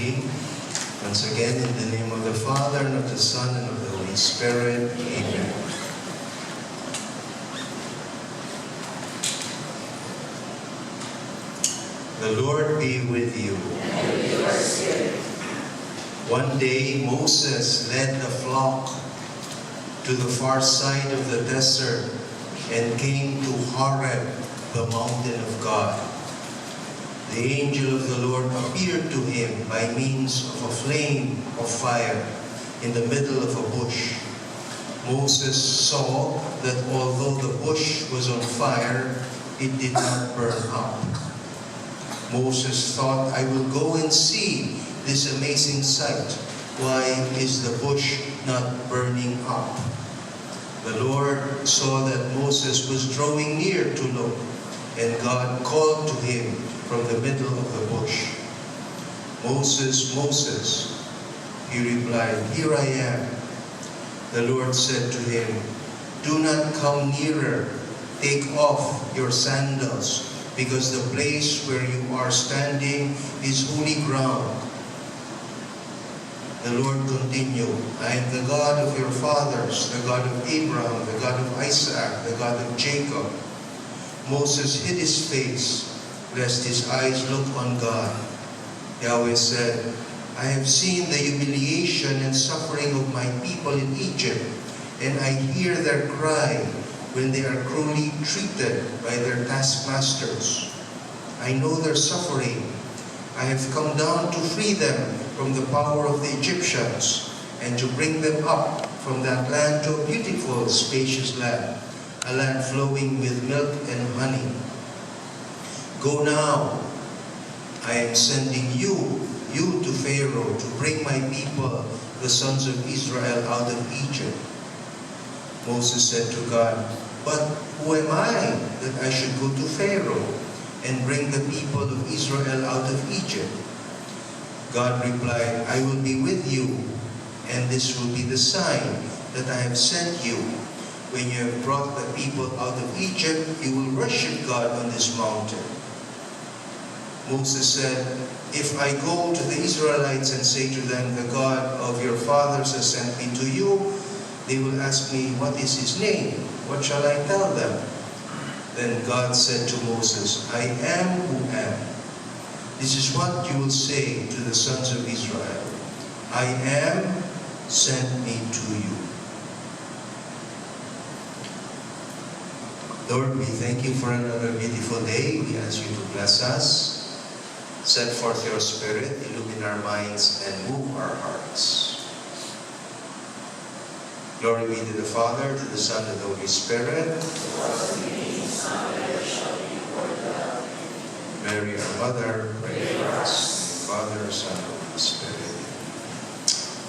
reading. Once again, in the name of the Father, and of the Son, and of the Holy Spirit. Amen. The Lord be with you. And with your spirit. One day Moses led the flock to the far side of the desert and came to Horeb, the mountain of God. The angel of the Lord appeared to him by means of a flame of fire in the middle of a bush. Moses saw that although the bush was on fire, it did not burn up. Moses thought, I will go and see this amazing sight. Why is the bush not burning up? The Lord saw that Moses was drawing near to look, and God called to him from the middle of the bush. Moses, Moses, he replied, Here I am. The Lord said to him, Do not come nearer. Take off your sandals, because the place where you are standing is holy ground. The Lord continued, I am the God of your fathers, the God of Abraham, the God of Isaac, the God of Jacob. Moses hid his face, lest his eyes look on God. Yahweh said, I have seen the humiliation and suffering of my people in Egypt, and I hear their cry when they are cruelly treated by their taskmasters. I know their suffering. I have come down to free them from the power of the Egyptians and to bring them up from that land to a beautiful, spacious land, a land flowing with milk and honey. Go now, I am sending you to Pharaoh to bring my people, the sons of Israel, out of Egypt. Moses said to God, But who am I that I should go to Pharaoh and bring the people of Israel out of Egypt? God replied, I will be with you, and this will be the sign that I have sent you. When you have brought the people out of Egypt, you will worship God on this mountain. Moses said, If I go to the Israelites and say to them, The God of your fathers has sent me to you, they will ask me, What is his name? What shall I tell them? Then God said to Moses, I am who am. This is what you will say to the sons of Israel. I am sent me to you. Lord, we thank you for another beautiful day. We ask you to bless us. Send forth your Spirit, illumine our minds, and move our hearts. Glory be to the Father, to the Son, and the Holy Spirit. Mary, our Mother, pray for us. Father, Son, and Holy Spirit.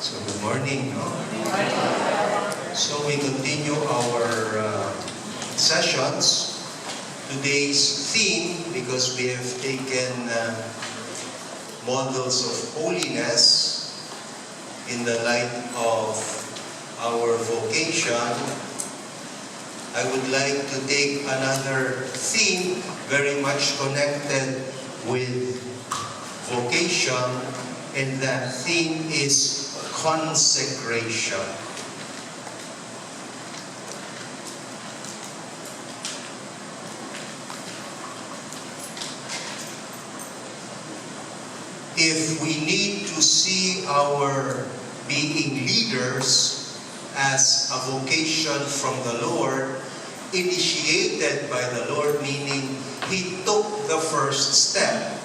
So good morning. So we continue our sessions. Today's theme, because we have taken models of holiness in the light of our vocation, I would like to take another theme very much connected with vocation, and that theme is consecration. If we need to see our being leaders as a vocation from the Lord, initiated by the Lord, meaning He took the first step.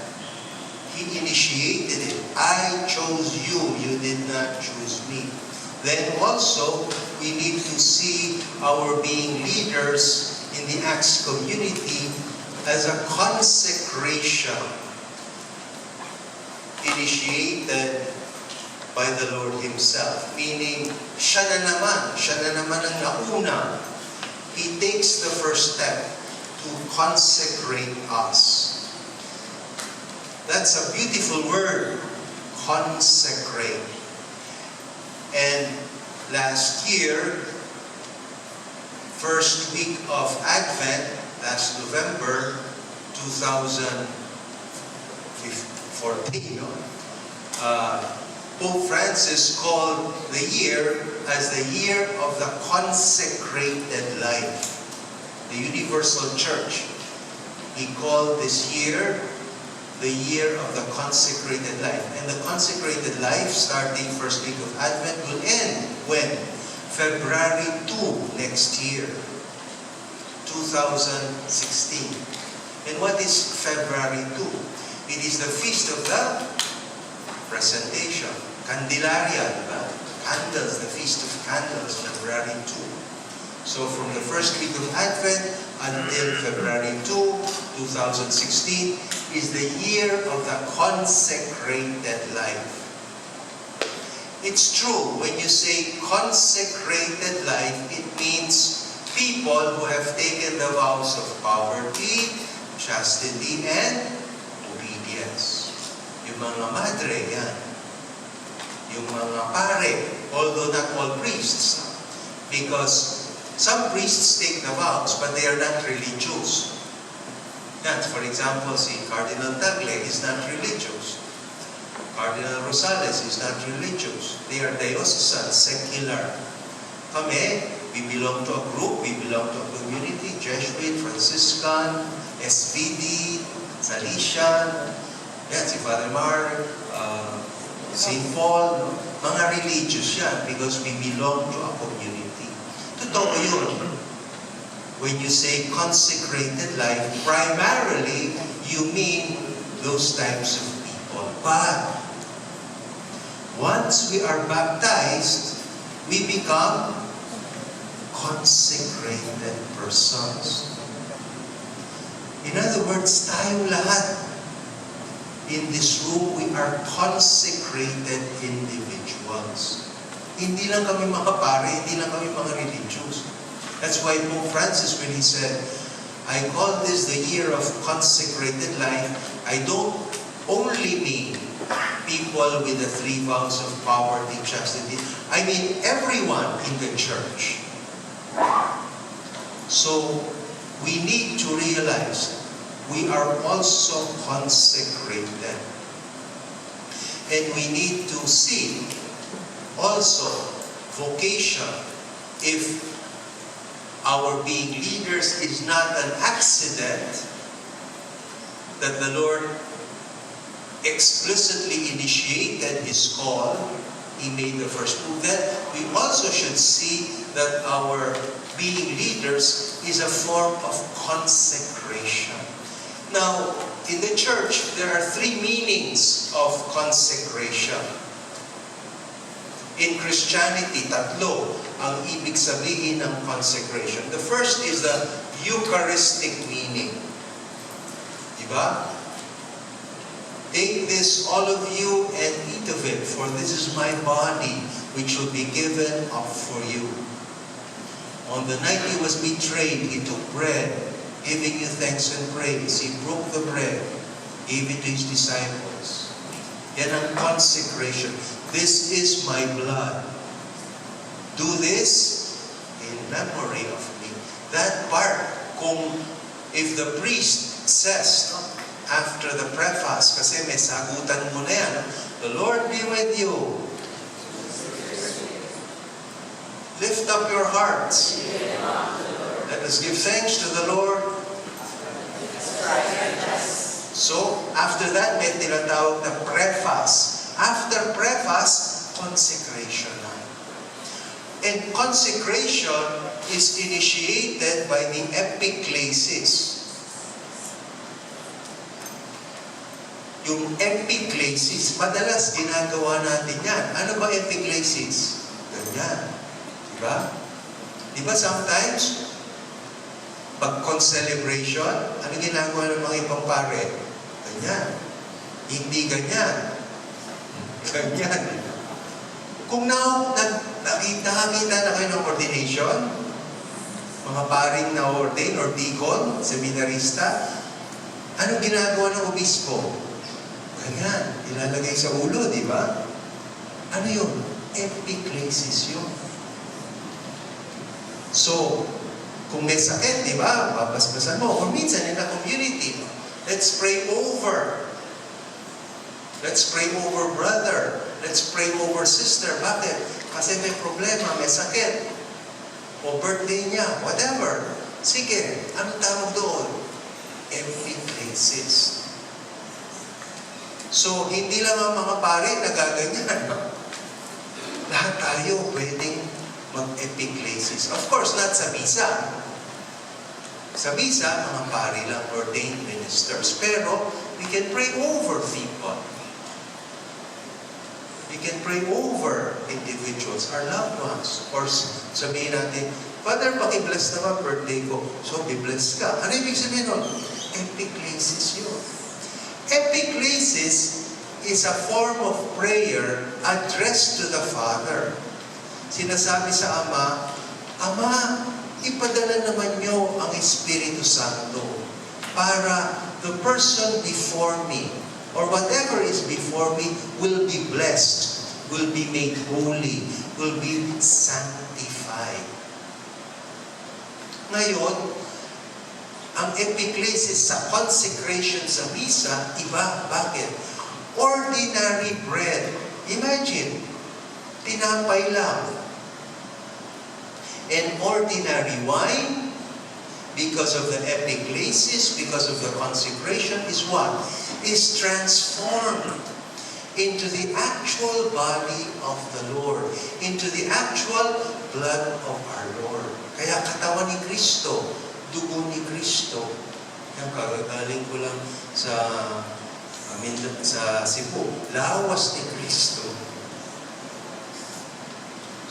He initiated it. I chose you, you did not choose me. Then also, we need to see our being leaders in the Acts community as a consecration initiated by the Lord Himself. Meaning, siya na naman ang nauna. He takes the first step to consecrate us. That's a beautiful word, consecrate. And last year, first week of Advent, last November 2014, Pope Francis called the year as the year of the consecrated life. The Universal Church, he called this year the year of the consecrated life. And the consecrated life, starting first week of Advent, will end when? February 2 next year, 2016. And what is February 2? It is the feast of the presentation. Candelaria, diba? Candles, the Feast of Candles, February 2. So from the first week of Advent until February 2, 2016, is the year of the consecrated life. It's true, when you say consecrated life, it means people who have taken the vows of poverty, chastity, and obedience. Yung mga madre, yan. Yung mga pare, although not all priests, because some priests take the vows, but they are not religious. Yan, for example, si Cardinal Tagle is not religious. Cardinal Rosales is not religious. They are diocesan, secular. Kami, we belong to a group, we belong to a community, Jesuit, Franciscan, SVD, Salesian, yan, si Father Mark, St. Paul, no? Mga religious yan because we belong to a community. Totoo yun. When you say consecrated life, primarily, you mean those types of people. But, once we are baptized, we become consecrated persons. In other words, tayong lahat, in this room, we are consecrated individuals. Hindi lang kami mga pare, hindi lang kami mga religious. That's why Pope Francis, when he said, I call this the year of consecrated life, I don't only mean people with the 3 vows of poverty, chastity. I mean everyone in the church. So, we need to realize we are also consecrated. And we need to see also vocation. If our being leaders is not an accident, that the Lord explicitly initiated His call, He made the first move, then we also should see that our being leaders is a form of consecration. Now, in the church, there are 3 meanings of consecration. In Christianity, 3 ang ibig sabihin ng consecration. The first is the Eucharistic meaning. Diba? Take this, all of you, and eat of it, for this is my body, which will be given up for you. On the night He was betrayed, He took bread, giving you thanks and praise. He broke the bread, gave it to His disciples. Yan ang consecration. This is my blood. Do this in memory of me. That part, if the priest says, after the preface, kasi may sagutan mo na yan, the Lord be with you. Lift up your hearts. Let us give thanks to the Lord. So, after that, may tinatawag na preface. After preface, consecration na. And consecration is initiated by the epiclesis. Yung epiclesis, madalas ginagawa natin yan. Ano ba epiclesis? Ganyan. Diba? Diba sometimes, pag celebration, ano ginagawa ng mga ibang pare? Ganyan. Hindi ganyan. Ganyan. Kung nakita na kayo ng ordination, mga paring na-ordain or deacon, seminarista, anong ginagawa ng obispo? Ganyan. Ilalagay sa ulo, di ba? Ano yun? Epiclesis yun. So, kung may sakit, di ba? Babasbasan mo. Or minsan in a community, let's pray over Let's pray over brother. Let's pray over sister. Bakit? Kasi may problema, may sakit. O birthday niya, whatever. Sige, anong tawag doon? Epiclesis. So, hindi lang ang mga pare nagaganyan. Lahat tayo pwedeng mag-epiclesis. Of course, not sa misa. Sa misa, mga pare lang, ordained ministers. Pero, we can pray over people. We can pray over individuals, our loved ones. Or sabihin natin, Father, paki-bless naman birthday ko. So, be-bless ka. Ano ibig sabihin nun? Epiclesis yun. Epiclesis is a form of prayer addressed to the Father. Sinasabi sa Ama, Ama, ipadala naman niyo ang Espiritu Santo para the person before me or whatever is before me will be blessed, will be made holy, will be sanctified. Ngayon, ang epiclesis sa consecration sa misa, iba. Bakit? Ordinary bread. Imagine, tinapay lang. And ordinary wine, because of the epiclesis, because of the consecration, is what? Is transformed into the actual body of the Lord, into the actual blood of our Lord. Kaya katawan ni Kristo, dugo ni Kristo. Yung kagagaling ko lang sa Cebu, lawas ni Kristo.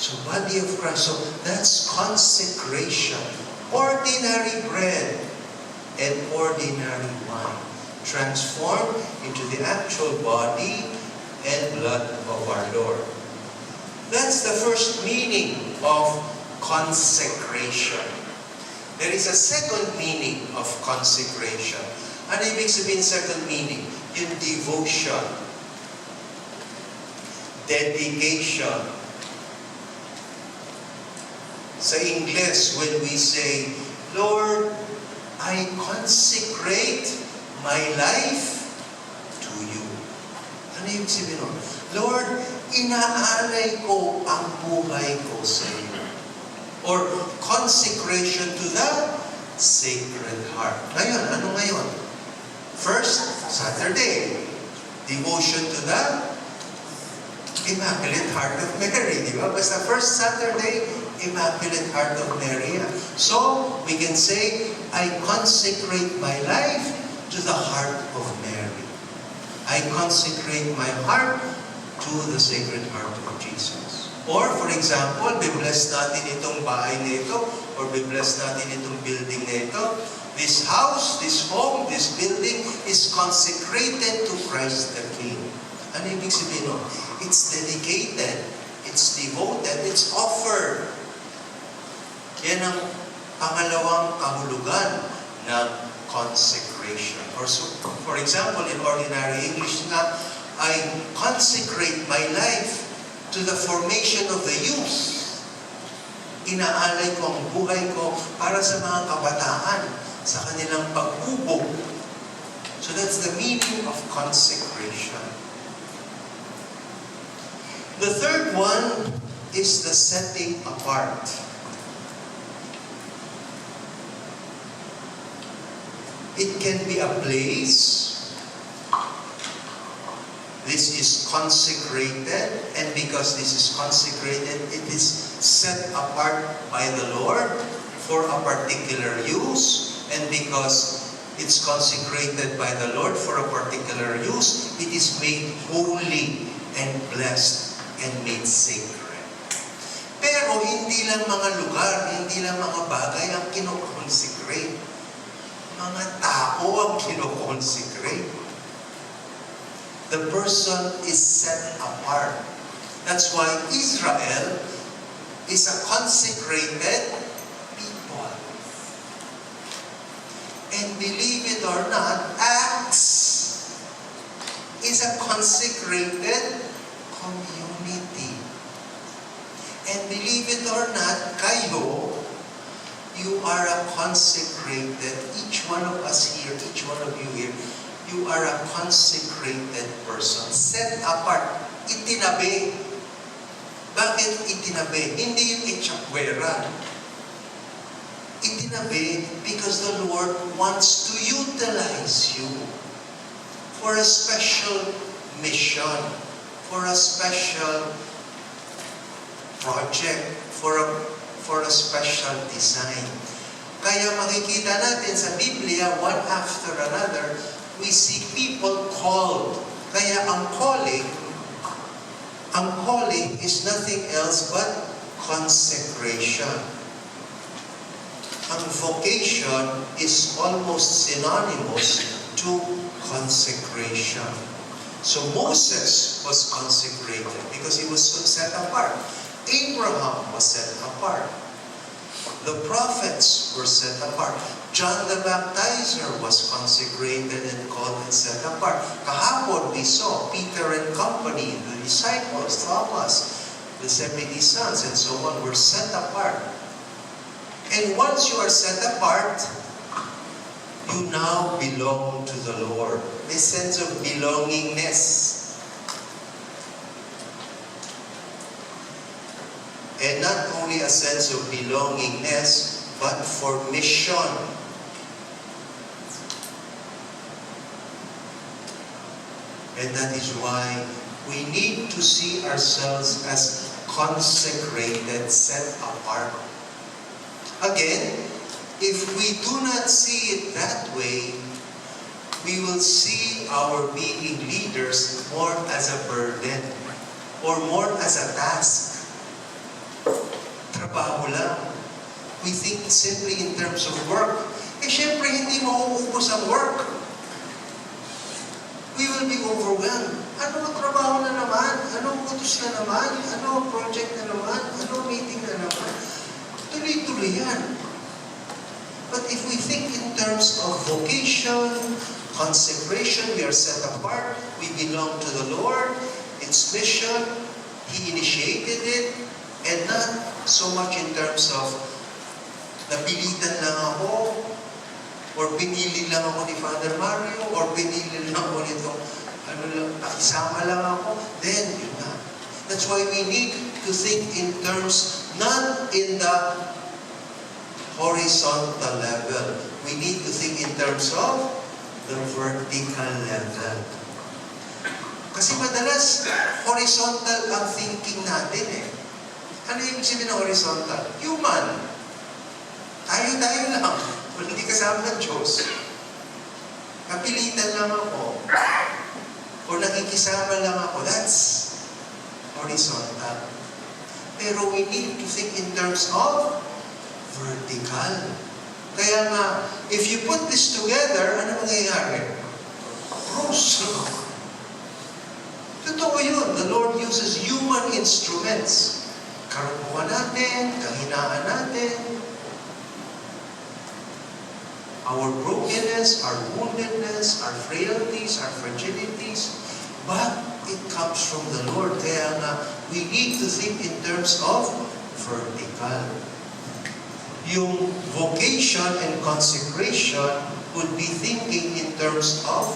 So body of Christ, so that's consecration. Ordinary bread and ordinary wine transformed into the actual body and blood of our Lord. That's the first meaning of consecration. There is a second meaning of consecration. Ano ibig sabihin second meaning? Yung devotion, dedication. Sa English, when we say, Lord, I consecrate my life to you. Ano yung sabihin nun? Lord, inaalay ko ang buhay ko sa iyo. Or consecration to the Sacred Heart. Ngayon, ano ngayon? First, Saturday. Devotion to the Immaculate Heart of Mary. Di ba? Basta first Saturday, Immaculate Heart of Mary. So, we can say, I consecrate my life to the Heart of Mary. I consecrate my heart to the Sacred Heart of Jesus. Or, for example, be-bless natin itong bahay na ito, or be-bless natin itong building na ito. This house, this home, this building is consecrated to Christ the King. Ano ibig sabihin nun? It's dedicated, it's devoted, it's offered. Yan ang pangalawang kahulugan ng consecration. Or so, for example, in ordinary English nga, I consecrate my life to the formation of the youth. Inaalay ko ang buhay ko para sa mga kabataan, sa kanilang paghubog. So that's the meaning of consecration. The third one is the setting apart. It can be a place. This is consecrated, and because this is consecrated, it is set apart by the Lord for a particular use, and because it's consecrated by the Lord for a particular use, it is made holy and blessed and made sacred. Pero hindi lang mga lugar, hindi lang mga bagay ang kinoconsecrate. Mga tao ang kinoconsecrate. The person is set apart. That's why Israel is a consecrated people. And believe it or not, Acts is a consecrated community. And believe it or not, kayo, you are a consecrated, each one of us here, each one of you here, You are a consecrated person. Set apart. Itinabi. Bakit itinabi? Hindi yung itsakwera. Itinabi because the Lord wants to utilize you for a special mission, for a special project, for a special design. Kaya makikita natin sa Biblia, one after another, we see people called. Kaya ang calling is nothing else but consecration. Ang vocation is almost synonymous to consecration. So Moses was consecrated because he was set apart. Abraham was set apart. The prophets were set apart. John the Baptizer was consecrated and called and set apart. Kahapon we saw Peter and company, the disciples, Thomas, the 70 sons, and so on, were set apart. And once you are set apart, you now belong to the Lord. This sense of belongingness. And not only a sense of belongingness, but for mission. And that is why we need to see ourselves as consecrated, set apart. Again, if we do not see it that way, we will see our being leaders more as a burden or more as a task. Trabaho lang. We think simply in terms of work. Syempre, hindi mauubos ang work. We will be overwhelmed. Ano trabaho na naman? Ano utos na naman? Ano project na naman? Ano meeting na naman? Tuloy-tuloy yan. But if we think in terms of vocation, consecration, we are set apart, we belong to the Lord, it's mission, He initiated it, and not so much in terms of napilitan lang ako, or pinili lang ako ni Father Mario, or pinili lang ako nito, pakisama lang ako, then yun na. That's why we need to think in terms, not in the horizontal level. We need to think in terms of the vertical level. Kasi madalas, horizontal ang thinking natin eh. Ano yung sabihin ng horizontal? Human. Tayo lang. Kung hindi kasama ng Diyos. Kapilitan lang ako. O nakikisama lang ako. That's horizontal. Pero we need to think in terms of vertical. Kaya nga, if you put this together, ano mangyayari? Cross. Totoo yun. The Lord uses human instruments. Karupuan natin, kahinaan natin, our brokenness, our woundedness, our frailties, our fragilities, but it comes from the Lord. Kaya nga, we need to think in terms of vertical. Yung vocation and consecration would be thinking in terms of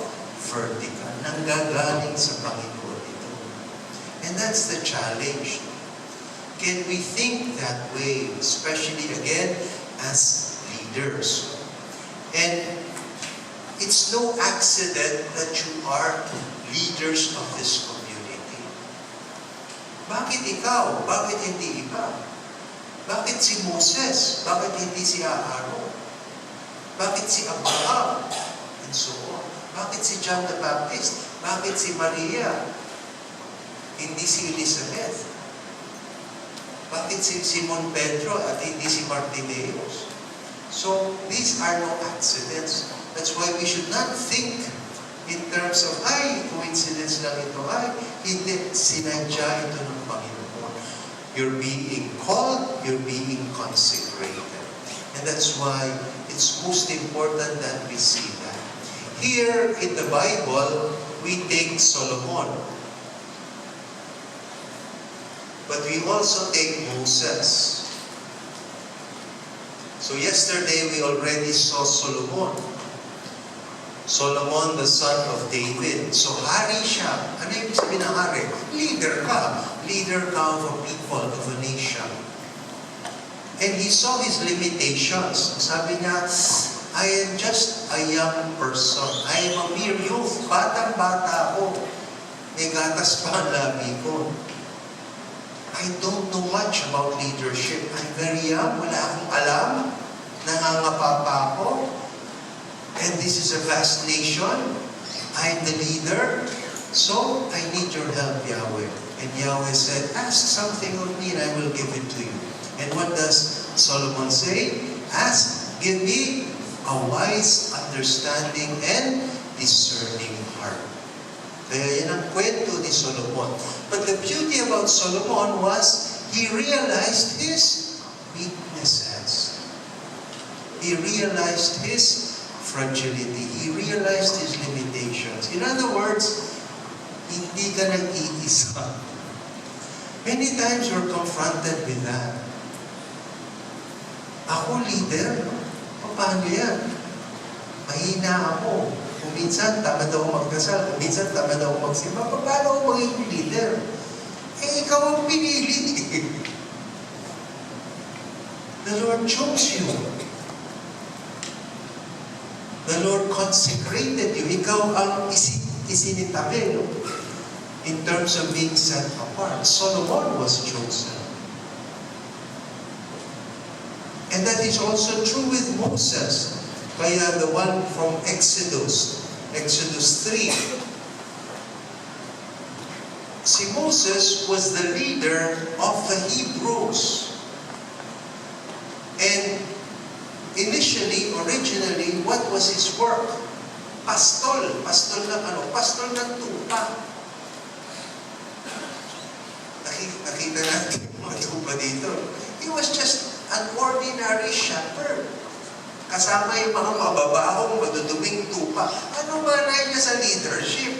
vertical, nanggagaling sa Panginoon ito. And that's the challenge. Can we think that way, especially again, as leaders? And it's no accident that you are leaders of this community. Bakit ikaw? Bakit hindi iba? Bakit si Moses? Bakit hindi si Aaron? Bakit si Abraham? And so on. Bakit si John the Baptist? Bakit si Maria? Hindi si Elizabeth? Bakit si Simon Pedro at hindi si Bartimaeus? So, these are no accidents. That's why we should not think in terms of, coincidence lang ito. Hindi, sinadya ito ng Panginoon. You're being called, you're being consecrated. And that's why it's most important that we see that. Here in the Bible, we take Solomon. But we also take Moses. So yesterday we already saw Solomon. Solomon, the son of David. So, hari siya. Ano yung sabihin ng hari? Leader ka. Leader ka of a people, of a nation. And he saw his limitations. Sabi niya, I am just a young person. I am a mere youth. Batang-bata ako. May gatas pa ang labi ko. I don't know much about leadership. I'm very young. Wala akong alam. Nangangapa pa ako. And this is a vast nation. I'm the leader. So, I need your help, Yahweh. And Yahweh said, ask something of me and I will give it to you. And what does Solomon say? Ask, give me a wise understanding and discerning heart. Kaya yan ang kwento ni Solomon. But the beauty about Solomon was, he realized his weaknesses. He realized his fragility. He realized his limitations. In other words, hindi ka nag-iisa. Many times we're confronted with that. Ako leader? Paano yan? Mahina ako. Kung minsan, tamad ako magdasal. Kung minsan, tamad ako magsimba. Paano ako magiging leader? Eh, ikaw ang pinili. The Lord chose you. The Lord consecrated you. Ikaw ang isinitabi, no? In terms of being set apart. Solomon was chosen. And that is also true with Moses. Kaya the one from Exodus 3. Si Moses was the leader of the Hebrews. And originally, what was his work? Pastol ng tupa. Nakita natin mga tupa dito. He was just an ordinary shepherd. Kasama yung mga mababahong, maduduming tupa. Ano manay niya sa leadership?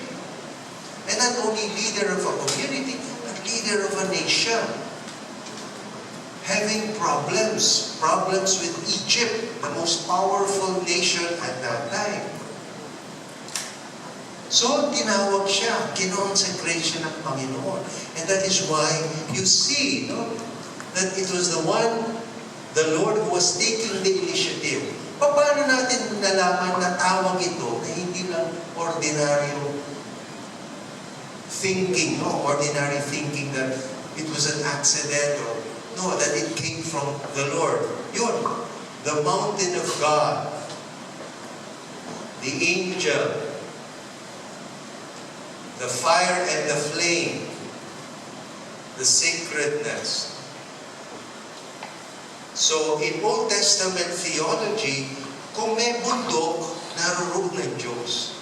And not only leader of a community, but leader of a nation. Having problems with Egypt, the most powerful nation at that time. So, tinawag siya, kinonsecrate siya ng Panginoon. And that is why you see, no, that it was the Lord who was taking the initiative. Paano natin nalaman na tawag ito na hindi lang ordinaryo thinking, no? Ordinary thinking that it was an accident or no, that it came from the Lord. Yun, the mountain of God, the angel, the fire and the flame, the sacredness. So, in Old Testament theology, kung may bundok, naroon ng Diyos.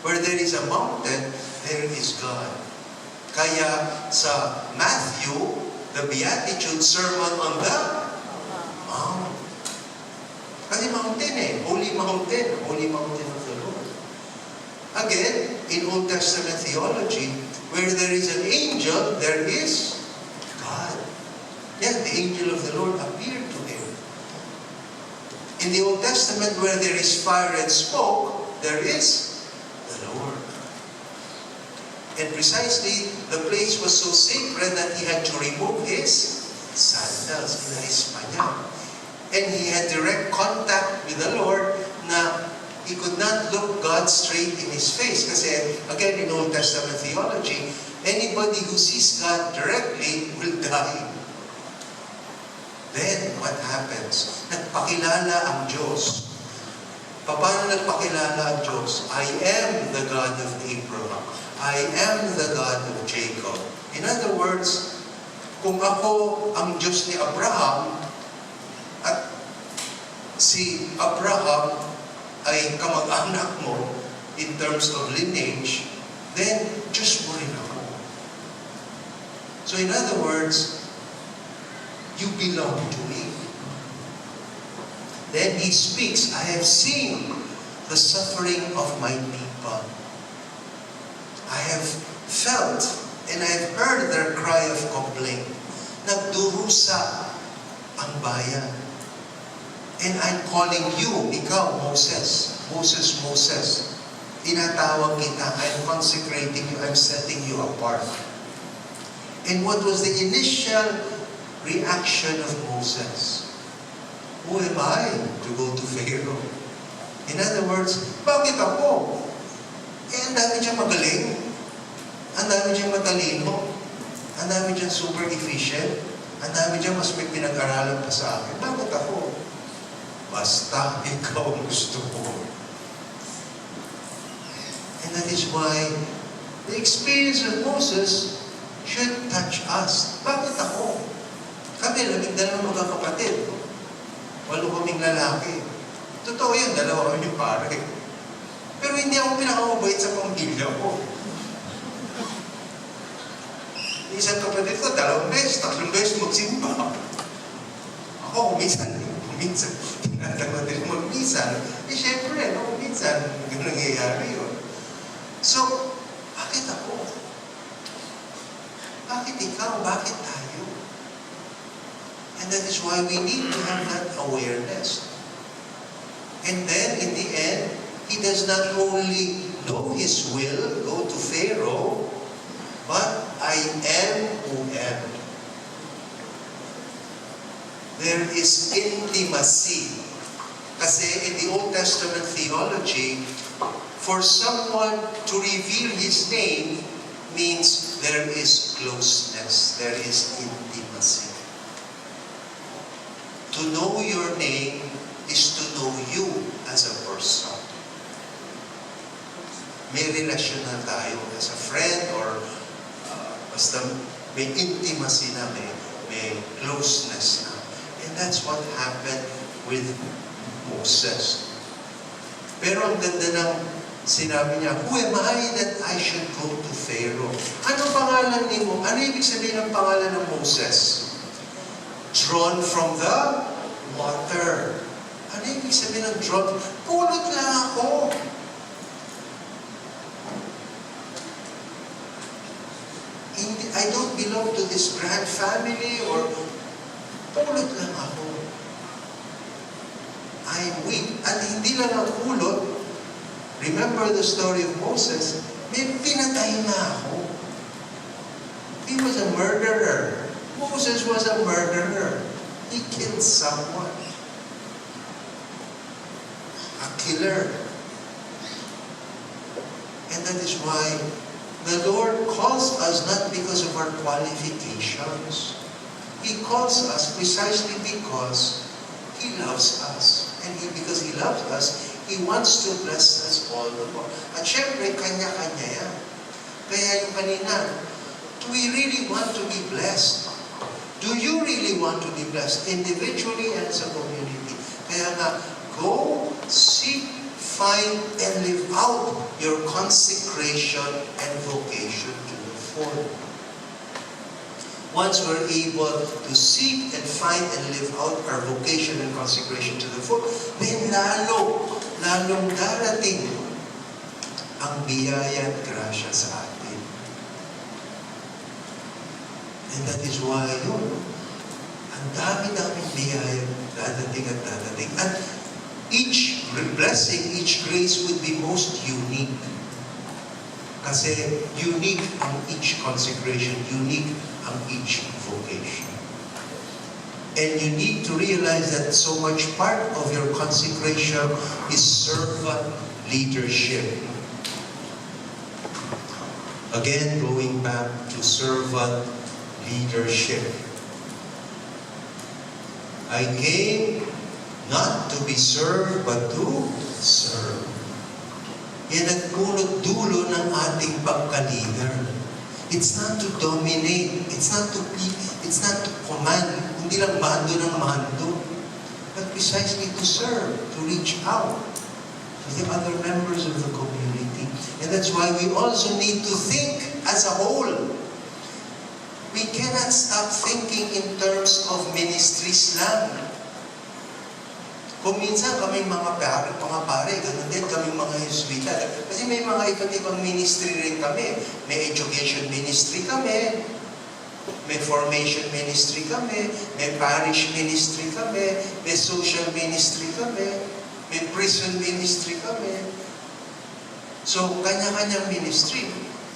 Where there is a mountain, there is God. Kaya sa Matthew, the Beatitude Sermon on the Mount. Kasi mountain Holy mountain of the Lord. Again, in Old Testament theology, where there is an angel, there is God. Yeah, the angel of the Lord appeared to him. In the Old Testament, where there is fire and smoke, there is the Lord. And precisely, the place was so sacred that he had to remove his sandals, inaispa niya. And he had direct contact with the Lord na he could not look God straight in his face. Kasi, again, in Old Testament theology, anybody who sees God directly will die. Then, what happens? Nagpakilala ang Diyos. Paano nagpakilala ang Diyos? I am the God of Abraham. I am the God of Jacob. In other words, kung ako ang Diyos ni Abraham, at si Abraham ay kamag-anak mo in terms of lineage, then Diyos mo rin ako. So in other words, you belong to me. Then he speaks, I have seen the suffering of my people. I have felt and I have heard their cry of complaint. Nagdurusa ang bayan. And I'm calling you, ikaw, Moses, Moses, Moses, tinatawag kita, I'm consecrating you, I'm setting you apart. And what was the initial reaction of Moses? Who am I to go to Pharaoh? In other words, bakit ako? Ang dami diyang magaling, ang dami diyang matalino, ang dami diyang super efficient, ang dami diyang mas may pinag-aralan pa sa akin. Bakit ako? Basta ikaw gusto mo. And that is why the experience of Moses should touch us. Bakit ako? Kami, 12 magkakapatid. 8 kaming lalaki. Totoo yan, 2 kami pare. Pero hindi ako pinakamabait sa pamilya ko. Isang kapatid ko, 2 beses, 3 beses magsimba. Ako, minsan, tinatama din minsan. Siyempre, minsan, ganun nangyayari yun. So, bakit ako? Bakit ikaw? Bakit tayo? And that is why we need to have that awareness. And then, in the end, he does not only know his will, go to Pharaoh, but I am who am. There is intimacy. Kasi in the Old Testament theology, for someone to reveal his name means there is closeness, there is intimacy. To know your name is to know you as a person. May relasyon na tayo as a friend or basta may intimacy na, may closeness na. And that's what happened with Moses. Pero ang ganda ng sinabi niya, who am I that I should go to Pharaoh? Ano pangalan ni mo? Ano ibig sabihin ng pangalan ng Moses? Drawn from the water. Ano ibig sabihin ng drawn? Pulot lang ako. I don't belong to this grand family or pulot lang ako. I'm weak. At hindi lang ang pulot. Remember the story of Moses? May pinatay na ako. He was a murderer. Moses was a murderer. He killed someone. A killer. And that is why the Lord calls us not because of our qualifications. He calls us precisely because He loves us. And because He loves us, He wants to bless us all the more. At syempre, kanya-kanya yan. Kaya yung kanina, do we really want to be blessed? Do you really want to be blessed? Individually and as a community. Kaya nga, go, seek, find, and live out your consecration and vocation to the full. Once we're able to seek and find and live out our vocation and consecration to the full, then lalong darating ang biyaya at grasya sa atin. And that is why ang dami-daming biyaya dadating at dadating. At each blessing, each grace would be most unique. Kasi unique ang each consecration, unique ang each vocation. And you need to realize that so much part of your consecration is servant leadership. Again, going back to servant leadership. I came not to be served, but to serve. Yan ang punot-dulo ng ating pagka-leader. It's not to dominate. It's not to command. Hindi lang mando ng mando. But precisely to serve, to reach out to the other members of the community. And that's why we also need to think as a whole. We cannot stop thinking in terms of ministries lang. Kung minsan kaming mga pare, ganun din kaming mga Jesuita. Kasi may mga iba't ibang ministry rin kami. May education ministry kami, may formation ministry kami, may parish ministry kami, may social ministry kami. May prison ministry kami. So, kanya-kanyang ministry.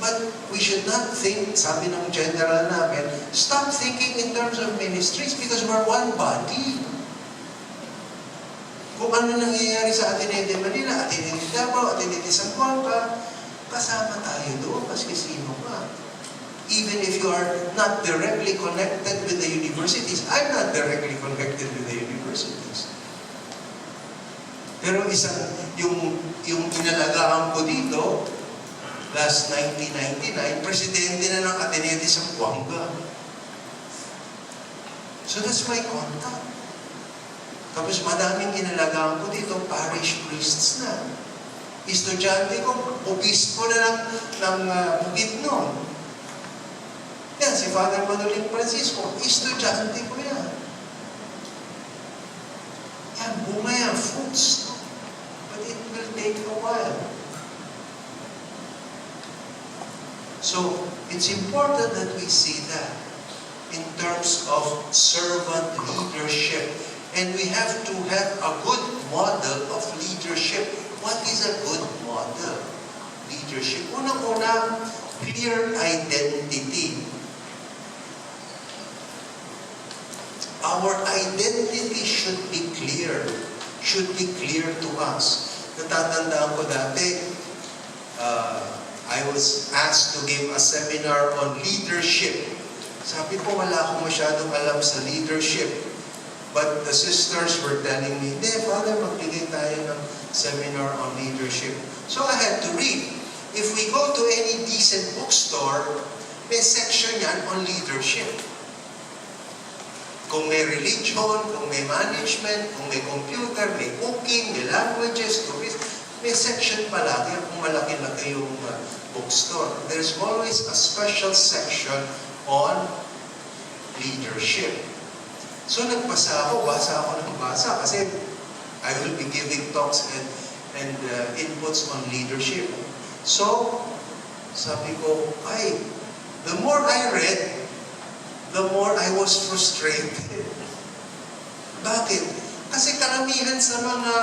But we should not think, sabi ng general namin, stop thinking in terms of ministries because we're one body. Kung ano nangyayari sa Ateneo de Manila, Ateneo de Davao, Ateneo de San Juan ka, kasama tayo doon, maski sino ka. Even if you are not directly connected with the universities, I'm not directly connected with the universities. Pero yung inalagaan ko dito, last 1999, presidente na ng Ateneo de Zamboanga. So that's my contact. Tapos madaming inalagaan ko dito, parish priests na. Estudyante ko, obispo na ng Bukidnon. Yan, si Father Manoling Francisco, estudyante ko yan. Yan, bunga yan, fruits. But it will take a while. So, it's important that we see that in terms of servant leadership. And we have to have a good model of leadership. What is a good model? Leadership. Unang-una, clear identity. Our identity should be clear. Should be clear to us. Natatandaan ko dati, I was asked to give a seminar on leadership. Sabi ko, wala akong masyadong alam sa leadership. But the sisters were telling me, Father, magbigay tayo ng seminar on leadership. So I had to read. If we go to any decent bookstore, may section yan on leadership. Kung may religion, kung may management, kung may computer, may cooking, may languages, may section palagi kung malaki-laki yung bookstore. There's always a special section on leadership. So basa ako ng basa kasi I will be giving talks and inputs on leadership. So, sabi ko, the more I read, the more I was frustrated. Bakit? Kasi karamihan sa mga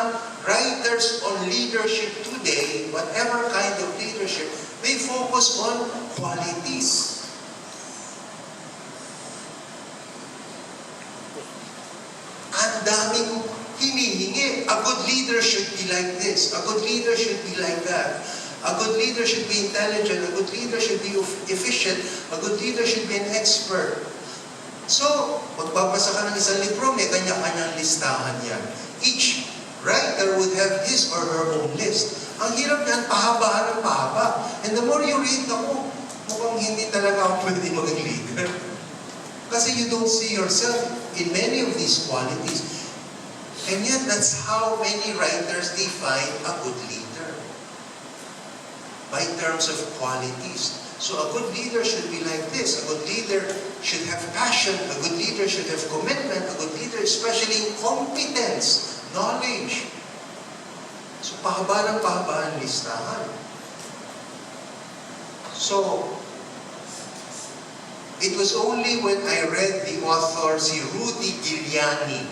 writers on leadership today, whatever kind of leadership, they focus on qualities. Ang daming hinihingi. A good leader should be like this. A good leader should be like that. A good leader should be intelligent. A good leader should be efficient. A good leader should be an expert. So, magbabasa ka ng isang libro, may kanya-kanyang listahan yan. Each writer would have his or her own list. Ang hirap yan, pahaba ng pahaba. And the more you read, mukhang hindi talaga ako pwede maging leader. Kasi you don't see yourself in many of these qualities. And yet, that's how many writers define a good leader. By terms of qualities. So a good leader should be like this. A good leader should have passion. A good leader should have commitment. A good leader, especially in competence, knowledge. So pahaba ang listahan. So, it was only when I read the author, si Rudy Giuliani.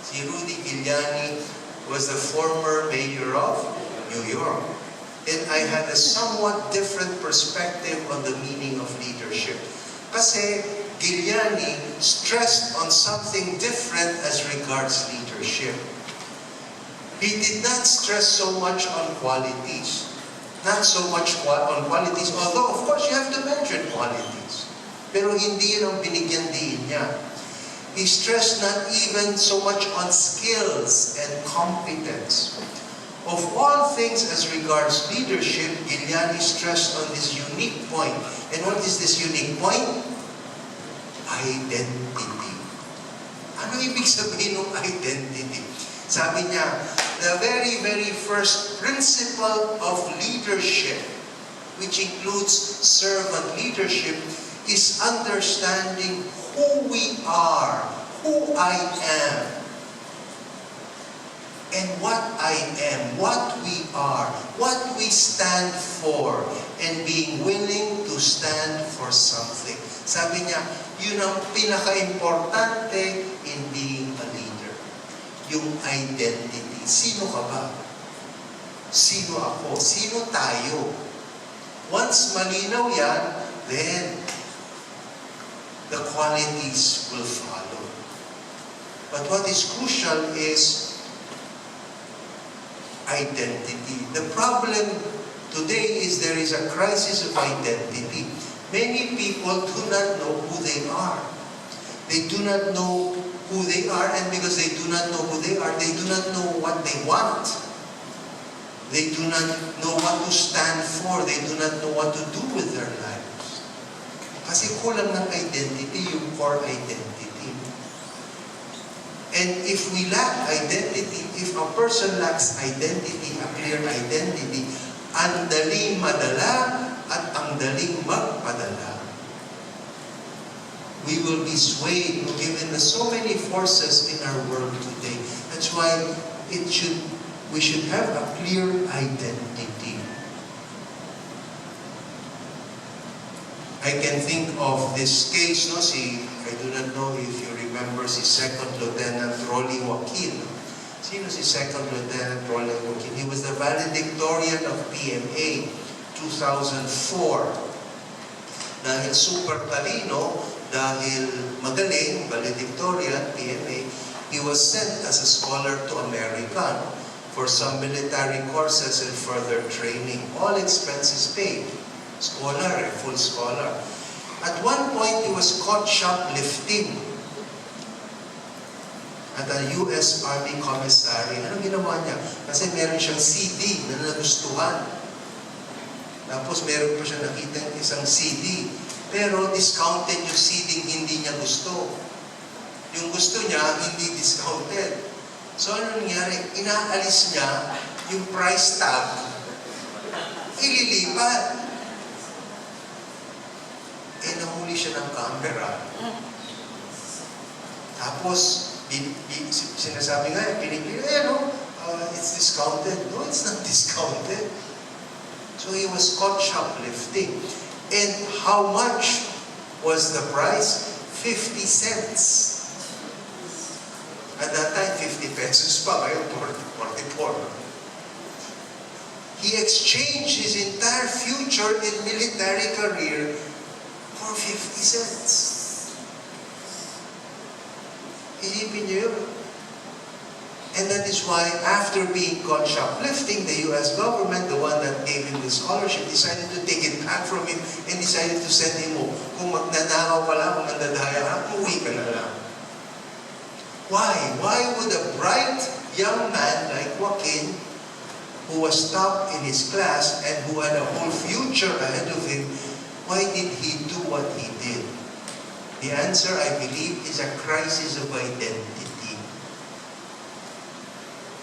Si Rudy Giuliani was the former mayor of New York. And I had a somewhat different perspective on the meaning of leadership. Kasi Giuliani stressed on something different as regards leadership. He did not stress so much on qualities. Not so much on qualities, although of course you have to mention qualities. Pero hindi yun ang binigyan diin niya. He stressed not even so much on skills and competence. Of all things as regards leadership, Giuliani stressed on this unique point. And what is this unique point? Identity. Ano ibig sabihin ng identity? Sabi niya, the very, very first principle of leadership, which includes servant leadership, is understanding who we are, who I am, and what I am, what we are, what we stand for, and being willing to stand for something. Sabi niya, yun ang pinaka-importante in being a leader. Yung identity. Sino ka ba? Sino ako? Sino tayo? Once malinaw yan, then the qualities will follow. But what is crucial is identity. The problem today is there is a crisis of identity. Many people do not know who they are. They do not know who they are, and because they do not know who they are, they do not know what they want. They do not know what to stand for. They do not know what to do with their lives. Kasi kulang ng identity, yung core identity. And if we lack identity, if a person lacks identity, a clear identity, ang daling madala at ang daling magpadala. We will be swayed, given so many forces in our world today. That's why we should have a clear identity. I can think of this case, no? I do not know if you remember si Second Lieutenant Rolly Joaquin. Sino si Second Lieutenant Rolly Joaquin? He was the valedictorian of PMA 2004. Dahil super talino, dahil magaling, valedictorian, PMA, he was sent as a scholar to America for some military courses and further training. All expenses paid. Scholar, a full scholar. At one point, he was caught shoplifting at a U.S. Army commissary. Anong ginawa niya? Kasi meron siyang CD na nagustuhan. Tapos meron pa siya nakita isang CD. Pero discounted yung CD hindi niya gusto. Yung gusto niya, hindi discounted. So ano nangyari? Inaalis niya yung price tag. Ililipat. Nahuli siya ng camera. Tapos, sinasabi nga, it's discounted. No, it's not discounted. So he was caught shoplifting. And how much was the price? 50 cents. At that time, 50 pesos pa. Ngayon, 44. He exchanged his entire future in military career for 50 cents. Isipin niyo yun. And that is why, after being caught shoplifting, the U.S. government, the one that gave him the scholarship, decided to take it back from him and decided to send him home. Kung magnanakaw ka lang, kung mandadaya ka, uwi ka na lang. Why? Why would a bright young man like Joaquin, who was top in his class and who had a whole future ahead of him, why did he do what he did? The answer, I believe, is a crisis of identity.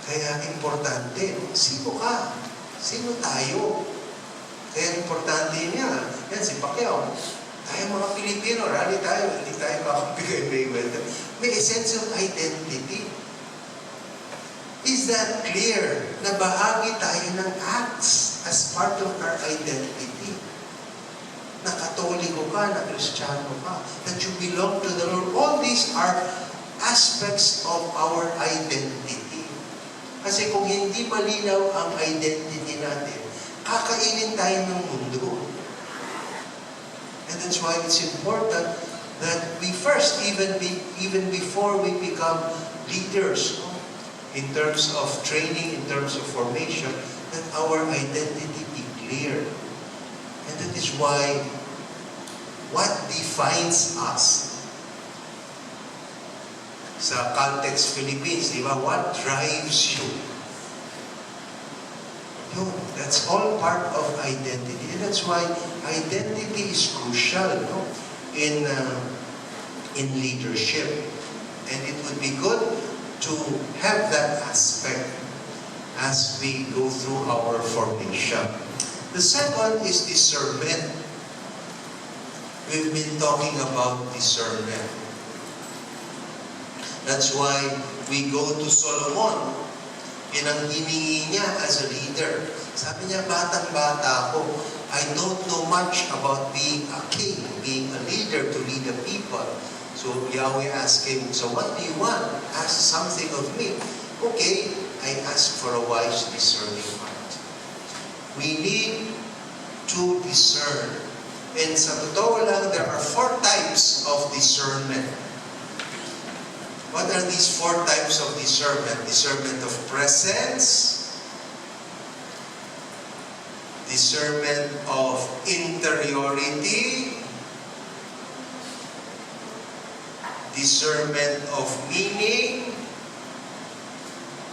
Kaya importante, sino ka? Sino tayo? Kaya importante niya. Yan, si Pacquiao. Tayo mga Pilipino, rally tayo, hindi tayo kakampi kay Mayweather. May a sense of identity. Is that clear? Na bahagi tayo ng acts as part of our identity. Na Katoliko ka, na Kristiyano ka, that you belong to the Lord. All these are aspects of our identity. Kasi kung hindi malinaw ang identity natin, kakainin tayo ng mundo. And that's why it's important that we first, even before we become leaders, in terms of training, in terms of formation, that our identity be clear. And that is why what defines us sa Caltex Philippines, di ba? What drives you? Yun, that's all part of identity. And that's why identity is crucial, no? in leadership. And it would be good to have that aspect as we go through our formation. The second is discernment. We've been talking about discernment. That's why we go to Solomon. Yan ang hiningi niya as a leader. Sabi niya, batang-bata ako. I don't know much about being a king, being a leader to lead the people. So Yahweh asked him, so what do you want? Ask something of me. Okay, I ask for a wise discerning heart. We need to discern. And sa totoo lang, there are 4 types of discernment. What are these 4 types of discernment? Discernment of presence, discernment of interiority, discernment of meaning,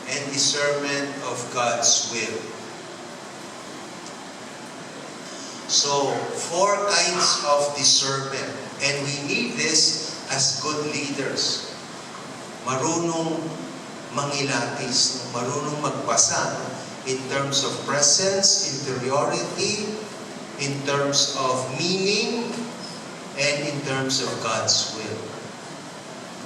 and discernment of God's will. So, 4 kinds of discernment. And we need this as good leaders. Marunong mangilatis, marunong magbasa in terms of presence, interiority, in terms of meaning, and in terms of God's will.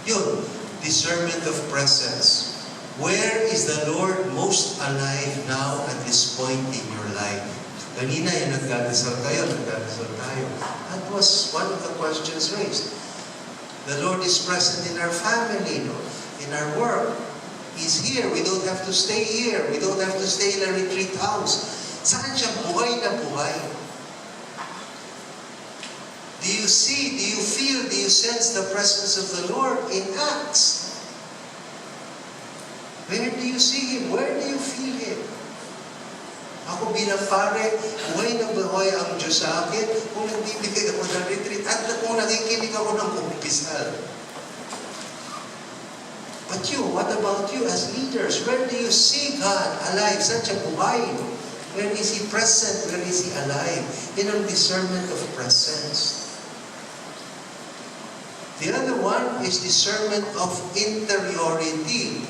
Yun, discernment of presence. Where is the Lord most alive now at this point in your life? Kanina yung nagdadasal tayo. That was one of the questions raised. The Lord is present in our family, no? In our work. He's here. We don't have to stay here. We don't have to stay in a retreat house. Saan siya buhay na buhay? Do you see, do you feel, do you sense the presence of the Lord in Acts? Where do you see Him? Where do you feel Him? Ako bilang pare, buhay na buhay ang Diyos sa akin kung nagbibigay ako ng retreat at kung nakikinig ako ng kumpisal. But you, what about you as leaders? Where do you see God alive? Saan siya buhay? Where is He present? Where is He alive? In ang discernment of presence. The other one is discernment of interiority.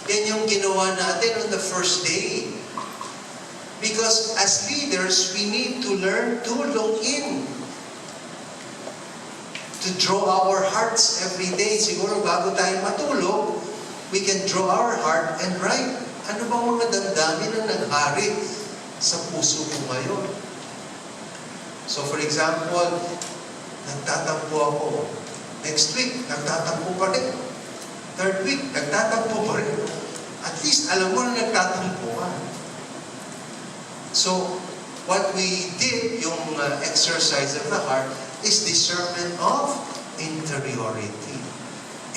Yan yung ginawa natin on the first day. Because as leaders, we need to learn to look in. To draw our hearts every day. Siguro bago tayo matulog, we can draw our heart and write. Ano bang mga damdamin na naghari sa puso ko ngayon? So for example, nagtatampo ako. Next week, nagtatampo pa rin. Third week, nagtatampo pa rin. At least, alam mo na nagtatampo ka. So, what we did, yung exercise of the heart, is discernment of interiority.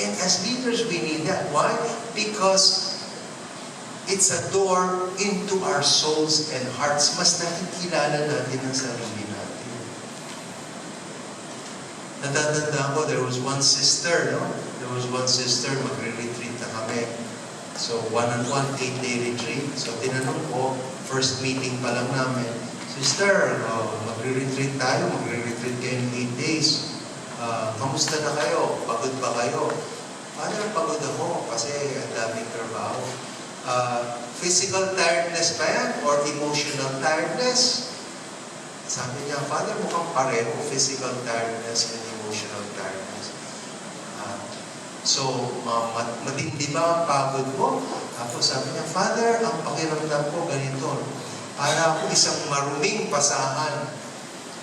And as leaders, we need that. Why? Because it's a door into our souls and hearts. Mas nakikilala natin ang sarili natin. Natatandaan ko, there was one sister, no? There was one sister, magre-retreat na kami. So, 1-on-1, 8-day retreat. So, tinanong ko, first meeting pa lang namin, Sister, magre-retreat tayo, magre-retreat kayo in 8 days. Kamusta na kayo? Pagod ba kayo? Father, pagod ako kasi ang daming trabaho. Physical tiredness ba yan? Or emotional tiredness? Sabi niya, Father, mukhang pareho, physical tiredness and emotional tiredness. So, matindi ba ang pagod mo? Tapos sabi niya, Father, ang pakiramdam ko ganito. Para ako isang maruming pasahan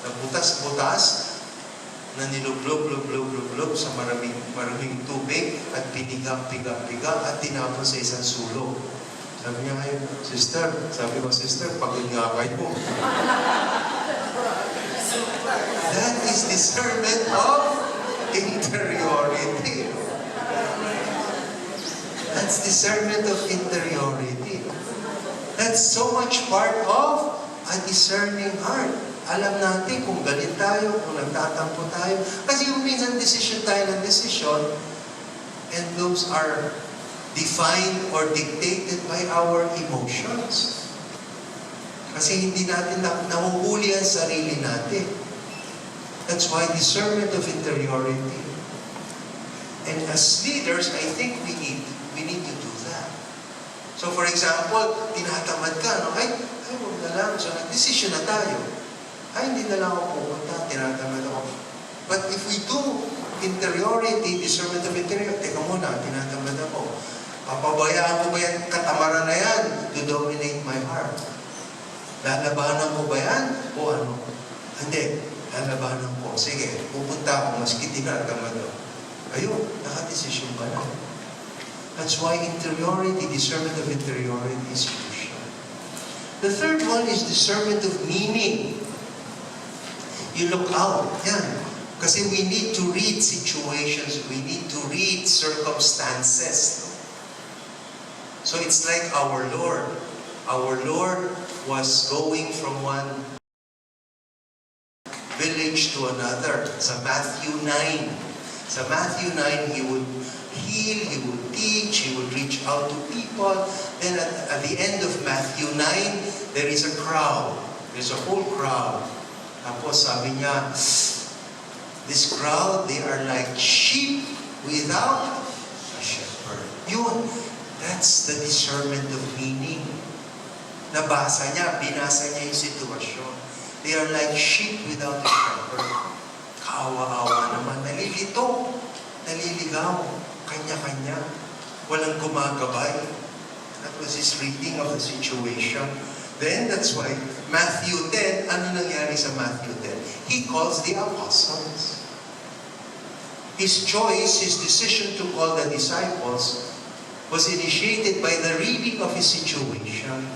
na butas-butas na nilublob sa maruming tubig at piniga at tinapon sa isang sulok. Sabi niya ngayon, Sister, sabi ko, Sister, pagod nga kayo. That is discernment of interiority. That's discernment of interiority. That's so much part of a discerning heart. Alam natin kung galit tayo, kung nagtatampo tayo. Kasi yung minsan decision tayo ng decision, and those are defined or dictated by our emotions. Kasi hindi natin nahuhuli ang sarili natin. That's why discernment of interiority. And as leaders, I think we need to do that. So for example, tinatamad ka, no? Ay, huwag na lang. So nag-decision na tayo. Ay, hindi na lang ako pupunta, tinatamad ako. But if we do interiority, discernment of interiority, teka muna, tinatamad ako. Papabayaan ko ba yan, katamaran na yan, to dominate my heart? Lalabanan ko ba yan? O ano? Hindi, lalabanan ko. Sige, pupunta ako, maski tinatamad ako. Ayun, nakadesisyon ka na. That's why interiority, discernment of interiority is crucial. The third one is discernment of meaning. You look out. Yan. Kasi we need to read situations. We need to read circumstances. So it's like our Lord. Our Lord was going from one village to another. Sa Matthew 9. Sa Matthew 9, He would heal, He would teach, He would reach out to people. Then at the end of Matthew 9, there is a crowd. There's a whole crowd. Tapos sabi niya, this crowd, they are like sheep without a shepherd. Yun, that's the discernment of meaning. Nabasa niya, binasa niya yung sitwasyon. They are like sheep without a shepherd. Kaawa-awa naman, nalilito, naliligaw, kanya-kanya, walang gumagabay. That was his reading of the situation. Then, that's why, Matthew 10, ano nangyari sa Matthew 10? He calls the apostles. His choice, his decision to call the disciples was initiated by the reading of his situation.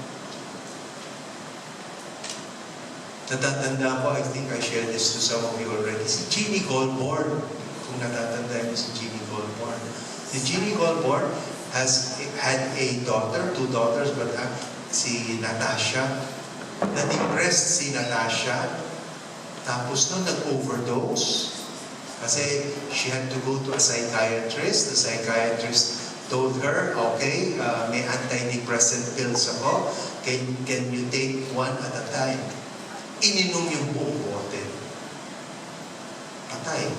Natatanda ko, I think I shared this to some of you already, si Jeannie Goldborn. Kung natatanda niyo si Jeannie Goldborn. Si Jeannie Goldborn had a daughter, 2 daughters, but si Natasha. Na-depressed si Natasha. Tapos nun, nag-overdose. Kasi she had to go to a psychiatrist. The psychiatrist told her, okay, may antidepressant pills ako. Can you take one at a time? Ininom yung buong bote. Patay.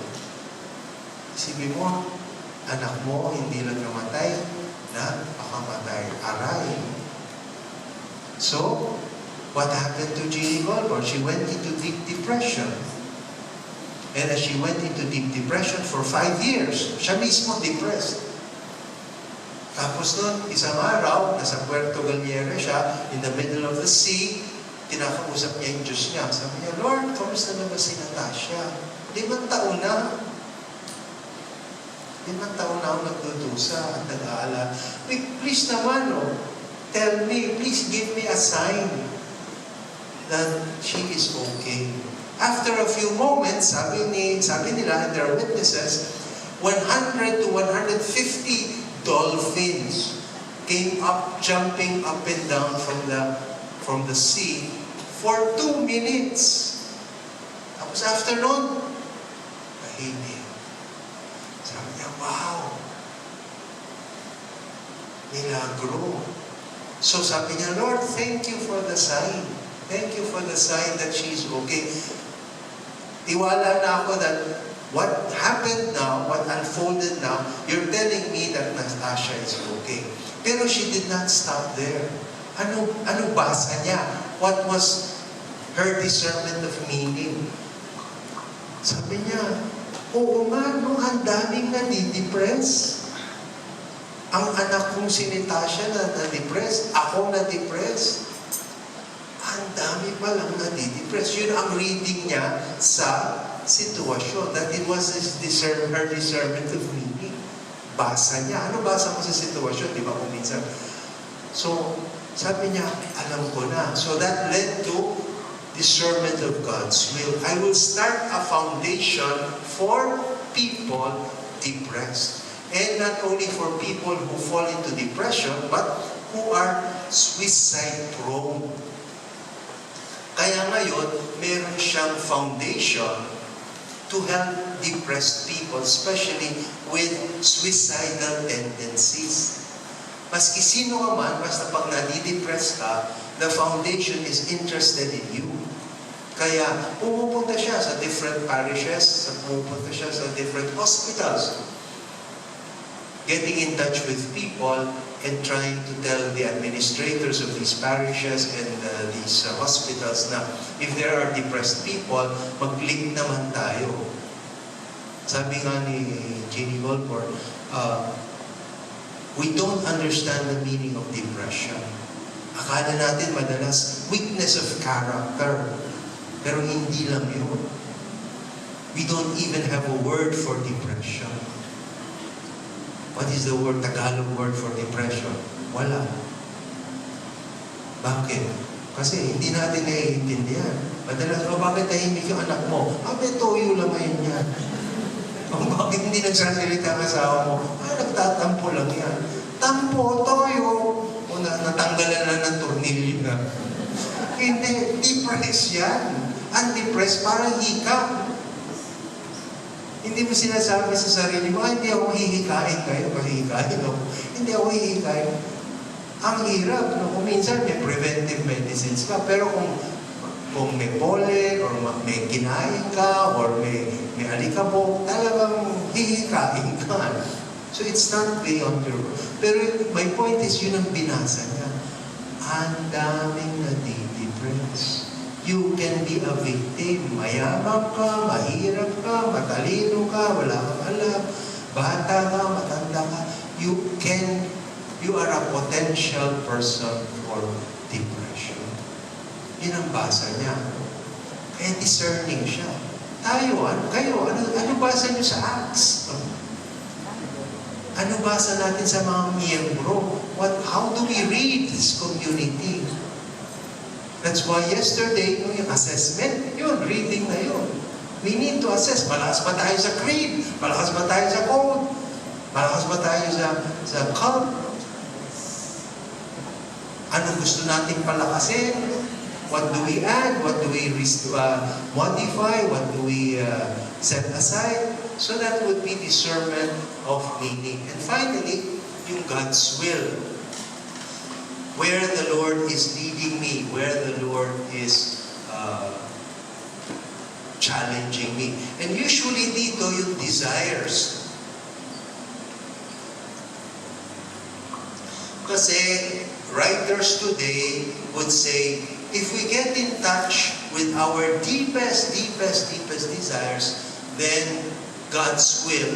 Isipin mo, anak mo hindi lang namatay, na pakamatay. Aray. So, what happened to Jeannie Goldborn? She went into deep depression. And as she went into deep depression for 5 years, siya mismo depressed. Tapos nun, isang araw, nasa Puerto Galliere siya, in the middle of the sea, tinakausap niya yung Diyos niya. Sabi niya, Lord, kamusta na ba si Natasha? 5 taon na. 5 taon na ako nagdudusa at nag-aalala. Please naman, tell me, please give me a sign that she is okay. After a few moments, sabi nila, and there are witnesses, 100 to 150 dolphins came up, jumping up and down from the sea for 2 minutes. Tapos after nun, tahimik. Sabi niya, wow! Milagro. So sabi niya, Lord, thank you for the sign. Thank you for the sign that she's okay. Tiwala na ako that what happened now, what unfolded now, you're telling me that Natasha is okay. Pero she did not stop there. Ano basa niya? What was her discernment of meaning? Sabi niya, oo nga, ang daming nadidepress. Ang anak kong si Natasha na-depress, ako na-depress. Ang dami palang nadidepress. Yun ang reading niya sa sitwasyon. That it was her discernment of meaning. Basa niya. Ano basa mo sa sitwasyon? Di ba kung minsan? So, sabi niya, alam ko na. So that led to discernment of God's will. I will start a foundation for people depressed. And not only for people who fall into depression, but who are suicide prone. Kaya ngayon, meron siyang foundation to help depressed people, especially with suicidal tendencies. Maski sino ka man, basta pag nadidepress ka, the foundation is interested in you. Kaya pumupunta siya sa different parishes, pumupunta siya sa different hospitals, getting in touch with people and trying to tell the administrators of these parishes and these hospitals na if there are depressed people, mag-link naman tayo. Sabi nga ni Jeannie Goldborn, we don't understand the meaning of depression. Akala natin madalas weakness of character. Pero hindi lang yun. We don't even have a word for depression. What is the word, Tagalog word for depression? Wala. Bakit? Kasi hindi natin naiintindihan. Madalas, bakit tahimik yung anak mo? May toyo lang ngayon yan. Bakit hindi nagsasalita ang asawa mo? Nagtatampo lang yan. Tampo, toyo. O natanggalan na ng tornilyo na. Hindi, depressed yan. Ang depressed, parang hika. Hindi mo sinasabi sa sarili mo, hindi ako hihikain kayo. Hihikain ako. Hindi ako hihikain. Ang hirap, no? Kung minsan may preventive medicines ka, pero kung may pollen, or may kinain ka, or may alikabok, talagang hihikain ka. So it's not beyond your... Pero my point is, yun ang binasa niya. Ang daming nadidepress. You can be a victim. Mayaman ka, mahirap ka, matalino ka, wala kang alam, bata ka, matanda ka. You are a potential person for depression. Yun ang basa niya. Kaya discerning siya. Ano basa niyo sa Acts? Ano basa natin sa mga miyembro? How do we read this community? That's why yesterday, yung assessment, yun, reading na yun. We need to assess, malakas ba tayo sa creed? Malakas ba tayo sa code? Malakas ba tayo sa cult? Ano gusto nating palakasin? What do we add? What do we modify? What do we set aside? So that would be discernment of meaning. And finally, yung God's will. Where the Lord is leading me, where the Lord is challenging me. And usually dito yung desires. Kasi writers today would say, if we get in touch with our deepest desires, then God's will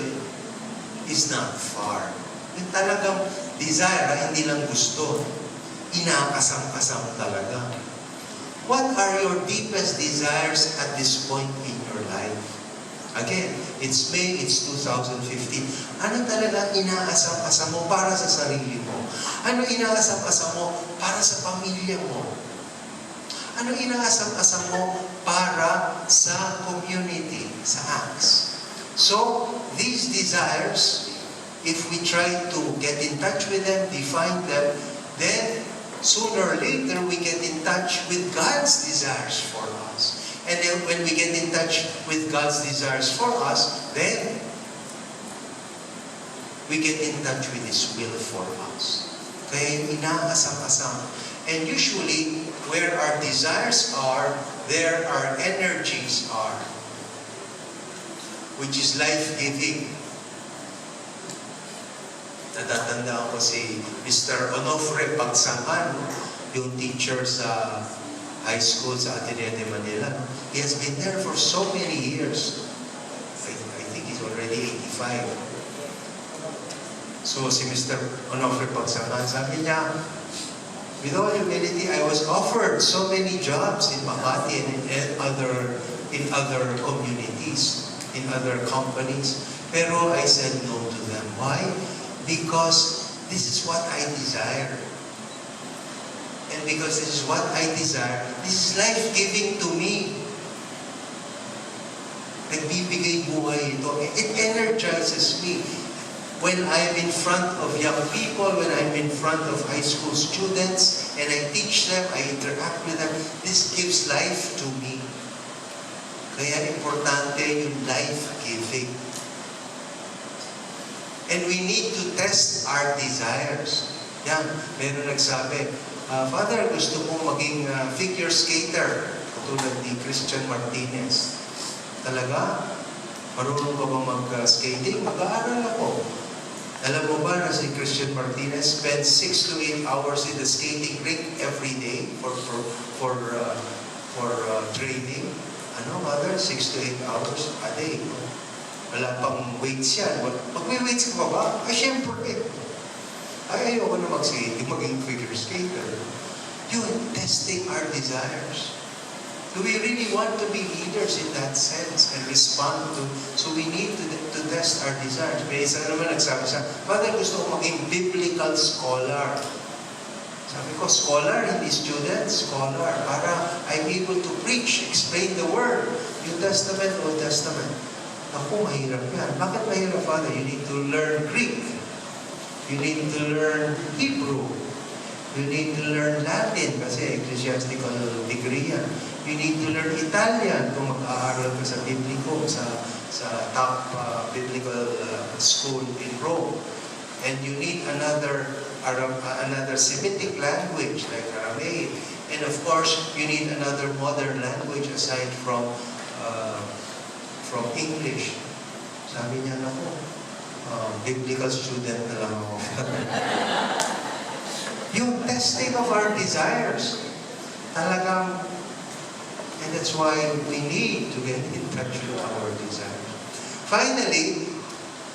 is not far. Yung talagang desire, hindi lang gusto. Inakasam-kasam talaga. What are your deepest desires at this point in your life? Again, it's May, it's 2015. Ano talaga inaasam-asam mo para sa sarili mo? Ano inaasam-asam mo para sa pamilya mo? Ano inaasam-asam mo para sa community, sa Acts? So, these desires, if we try to get in touch with them, define them, then sooner or later, we get in touch with God's desires for us. And then when we get in touch with God's desires for us, then we get in touch with His will for us. Kaya inaasam-asam. And usually, where our desires are, there our energies are. Which is life-giving. Natatandaan ko si Mr. Onofre Pagsangan, yung teacher sa high school sa Ateneo de Manila. He has been there for so many years. I think he's already 85. So si Mr. Onofre Pagsangan, sabi niya, with all humility, I was offered so many jobs in Makati and in other communities, in other companies. Pero I said no to them. Why? Because this is what I desire. And because this is what I desire, this is life-giving to me. Nagbibigay buhay ito. It energizes me. When I'm in front of young people, when I'm in front of high school students, and I teach them, I interact with them, this gives life to me. Kaya importante yung life-giving. And we need to test our desires. Yan, meron nagsabi, Father, gusto mo maging figure skater, katulad ni Christian Martinez. Talaga? Marunong ka ba mag-skating? Mag-aaral ako. Alam mo ba na si Christian Martinez spends 6 to 8 hours in the skating rink every day for training? Ano, Mother? 6 to 8 hours a day. Wala pang weights yan. Pag may weights ka pa ba? Siyempre. Ayoko na mag-skating, maging figure skater. Yun, testing our desires. Do we really want to be leaders in that sense and respond to? So we need to test our desires. May isa naman nagsabi sa, Father, gusto ko maging biblical scholar. Sabi ko, scholar, hindi student, scholar. Para I'm able to preach, explain the Word. New Testament, Old Testament. Ako, mahirap yan. Bakit mahirap, Father? You need to learn Greek. You need to learn Hebrew. You need to learn Latin kasi ecclesiastical degree yan. You need to learn Italian kung mag-aaral ka sa Biblico, sa top biblical school in Rome. And you need another Semitic language like Aramaic. And of course, you need another modern language aside from English. Sabi niya, naku, biblical student na lang ako. Yung testing of our desires, talagang, and that's why we need to get in touch with our desires. Finally,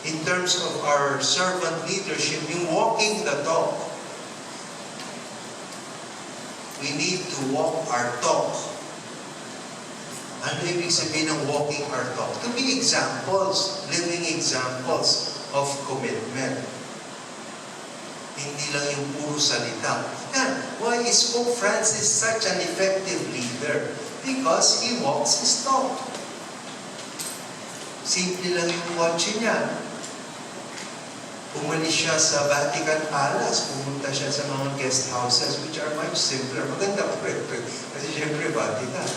in terms of our servant leadership, yung walking the talk, we need to walk our talk. Ano ibig sabihin ng walking our talk? To be examples, living examples of commitment. Hindi lang yung puro salita. And why is Pope Francis such an effective leader? Because he walks his talk. Simple lang yung kotse niya. Umalis siya sa Vatican Palace, pumunta siya sa mga guest houses which are much simpler. Maganda pa rin. Kasi syempre Vatican.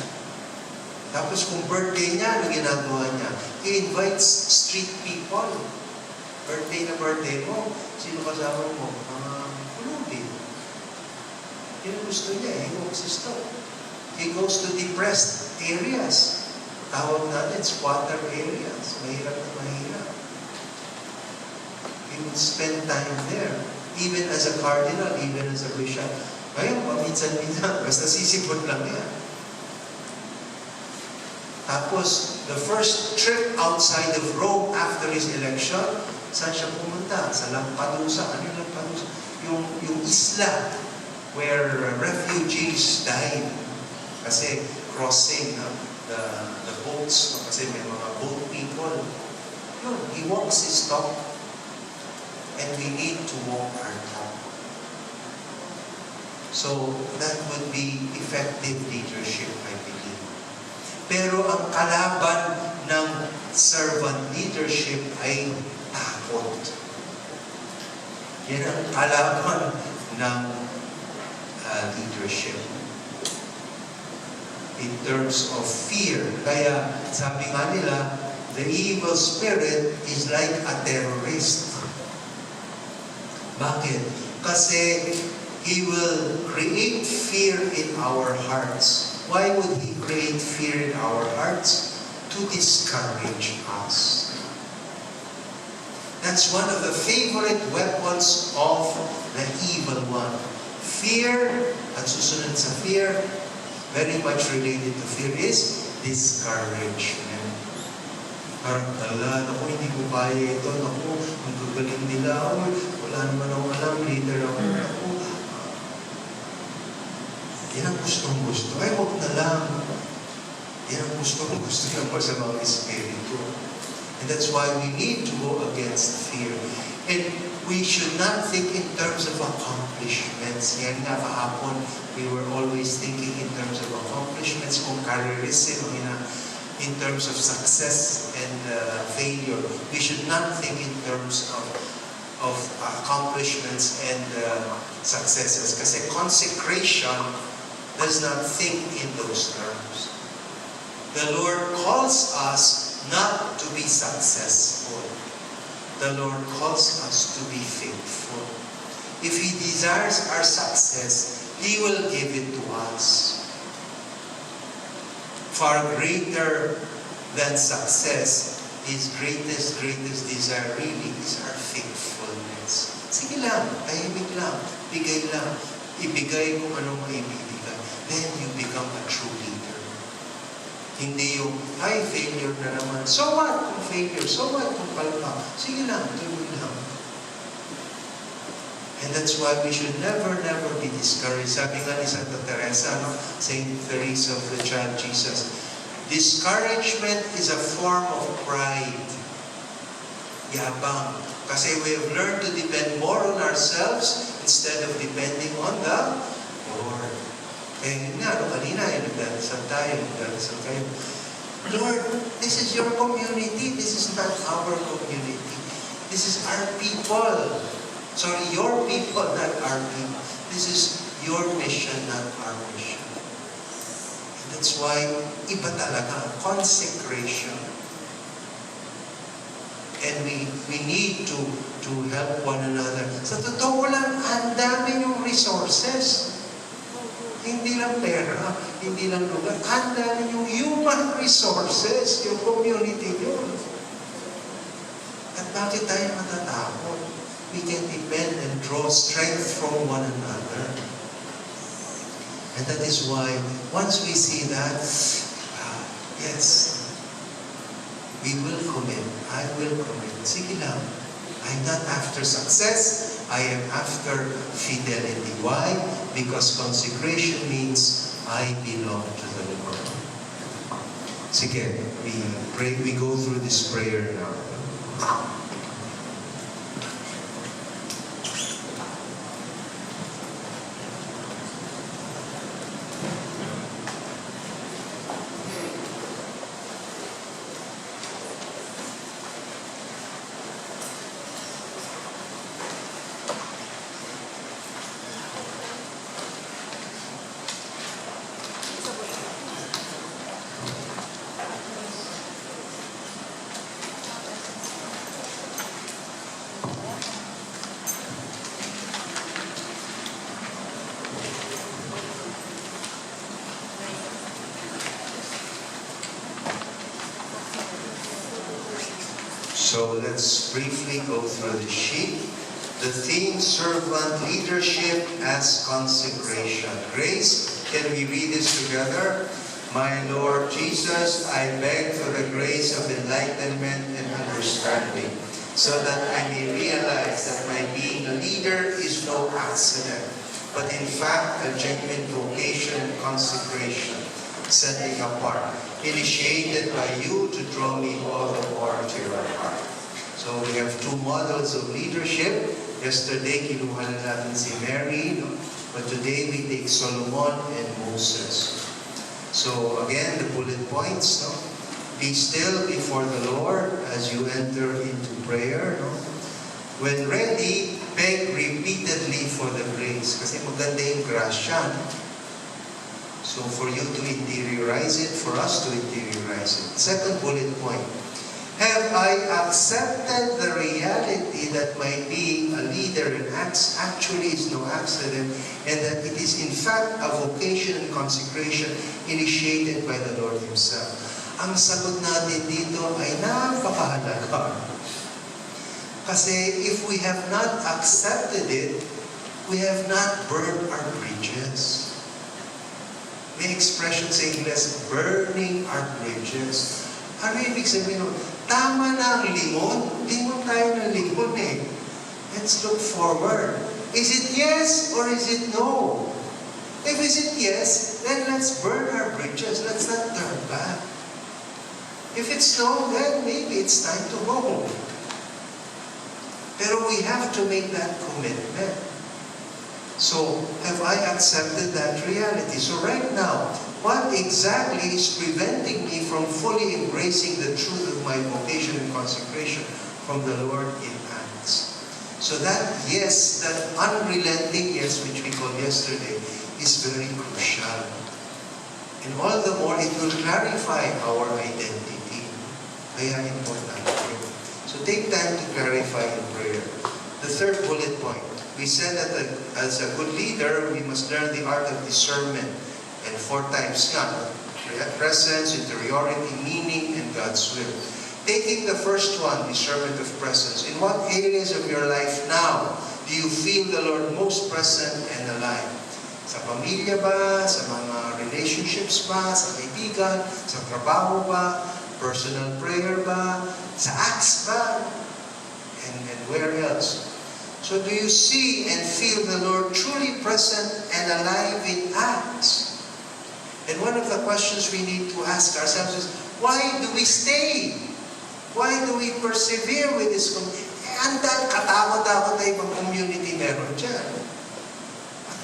Tapos kung birthday niya, ano ginagawa niya? He invites street people. Birthday na birthday mo, sino kasama mo? Pulubi. Yun ang gusto niya, he walks his talk. He goes to depressed areas. Tawag natin, squatter areas. Mahirap na mahirap. He would spend time there. Even as a cardinal, even as a bishop. Ngayon, paminsan-minsan, basta sisipot lang yan. Tapos, the first trip outside of Rome after his election, saan siya pumunta? Sa Lampedusa. Ano yung Lampedusa? Yung isla where refugees died. Kasi crossing the boats. Kasi may mga boat people. Yun, he walks his talk. And we need to walk our talk. So, that would be effective leadership, I believe. Pero ang kalaban ng servant leadership ay takot. Yan ang kalaban ng leadership. In terms of fear. Kaya sabi nga nila, the evil spirit is like a terrorist. Bakit? Kasi he will create fear in our hearts. Why would he create fear in our hearts? To discourage us. That's one of the favorite weapons of the evil one. Fear, at susunod sa fear, very much related to fear is discouragement. Parang, naku, hindi ko kaya ito, naku, ang gagaling nila, wala naman akong alam, leader ako, naku. Yan ang gustong-gusto. Ay, huwag na lang. Yan ang gustong-gusto naman sa mga espiritu. And that's why we need to go against fear. And we should not think in terms of accomplishments. Yan nga kahapon, we were always thinking in terms of accomplishments, kung careerism, in terms of success and failure. We should not think in terms of accomplishments and successes. Kasi consecration does not think in those terms. The Lord calls us not to be successful. The Lord calls us to be faithful. If He desires our success, He will give it to us. Far greater than success, His greatest desire really is our faithfulness. Sige lang, tahimik lang, bigay lang. Ibigay kung anong maibibigay. Then you become a true leader. Hindi yung, ay, failure na naman. So what kung failure? So what kung palpa? Sige lang, tuloy lang. And And that's why we should never be discouraged. Sabi nga ni Santa Teresa, no? Saint Teresa of the Child Jesus, discouragement is a form of pride. Yabang. Kasi we have learned to depend more on ourselves instead of depending on the Lord. Eh, yun nga, kanina, nagdadasal tayo. Lord, this is your community. This is not our community. This is our people. Sorry, your people, not our people. This is your mission, not our mission. And that's why, iba talaga, consecration. And we need to help one another. Sa totoo lang, ang dami yung resources. Hindi lang pera, hindi lang lugar. Ang dami yung human resources, yung community yun. At bakit tayo matatakot? We can depend and draw strength from one another. And that is why, once we see that, yes, we will commit. I will commit. Sige lang. I'm not after success. I am after fidelity. Why? Because consecration means I belong to the Lord. Sige, we pray. We go through this prayer now. So let's briefly go through the sheet. The theme, servant leadership as consecration. Grace, can we read this together? My Lord Jesus, I beg for the grace of enlightenment and understanding, so that I may realize that my being a leader is no accident, but in fact a genuine vocation and consecration, setting apart, initiated by you to draw me all the more to your heart. So we have two models of leadership. Yesterday, kinuha na natin si Mary, no? But today we take Solomon and Moses. So again, the bullet points, no? Be still before the Lord as you enter into prayer, no? When ready, beg repeatedly for the grace. Kasi maganda yung grasya, no? So for you to interiorize it, for us to interiorize it. Second bullet point. Have I accepted the reality that my being a leader in Acts actually is no accident, and that it is in fact a vocation and consecration initiated by the Lord Himself? Ang sagot natin dito ay napakahalaga. Kasi if we have not accepted it, we have not burned our bridges. May expression sa English, burning our bridges. Ano ibig sabihin nun? Tama na ang limon. Limon tayo ng limon eh. Let's look forward. Is it yes or is it no? If is it yes, then let's burn our bridges. Let's not turn back. If it's no, then maybe it's time to go. Pero we have to make that commitment. So, have I accepted that reality? So right now, what exactly is preventing me from fully embracing the truth of my vocation and consecration from the Lord in Acts? So that yes, that unrelenting yes, which we called yesterday, is very crucial. And all the more, it will clarify our identity. Kaya important. So take time to clarify in prayer. The third bullet point. We said that as a good leader, we must learn the art of discernment. And 4 times nga, presence, interiority, meaning, and God's will. Taking the first one, discernment of presence. In what areas of your life now do you feel the Lord most present and alive? Sa pamilya ba? Sa mga relationships ba? Sa kaibigan? Sa trabaho ba? Personal prayer ba? Sa acts ba? And where else? So do you see and feel the Lord truly present and alive in Acts? And one of the questions we need to ask ourselves is, why do we stay? Why do we persevere with this community? Andal katakot-takot na ibang community meron dyan.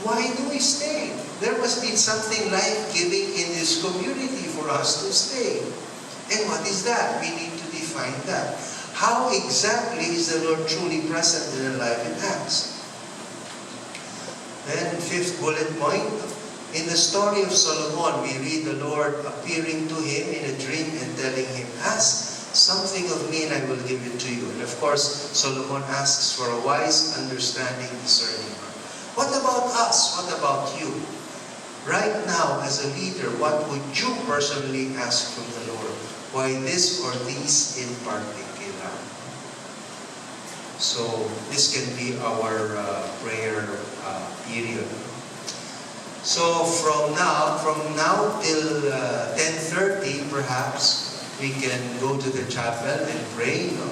Why do we stay? There must be something life-giving in this community for us to stay. And what is that? We need to define that. How exactly is the Lord truly present and alive in Acts? Then, fifth bullet point, in the story of Solomon, we read the Lord appearing to him in a dream and telling him, ask something of me and I will give it to you. And of course, Solomon asks for a wise, understanding, discerning heart. What about us? What about you? Right now, as a leader, what would you personally ask from the Lord? Why this or these in particular? So, this can be our prayer period. So, from now till 10:30, perhaps, we can go to the chapel and pray. No?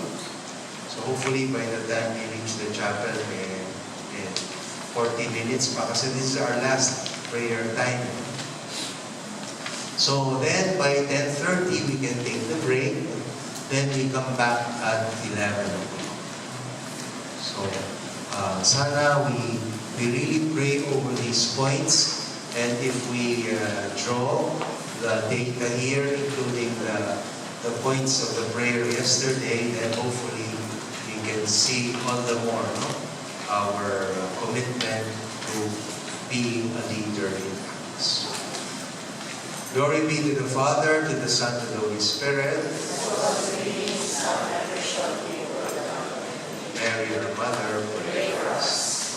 So, hopefully, by the time we reach the chapel, in 40 minutes pa, kasi this is our last prayer time. So, then, by 10:30, we can take the break. Then, we come back at 11 o'clock. So, sana we really pray over these points, and if we draw the data here, including the points of the prayer yesterday, then hopefully we can see all the more our commitment to being a leader in Acts. Glory be to the Father, to the Son, to the Holy Spirit. Mary, our Mother, pray for us.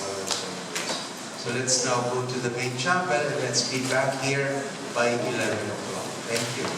So let's now go to the main chapel and let's be back here by 11 o'clock. Thank you.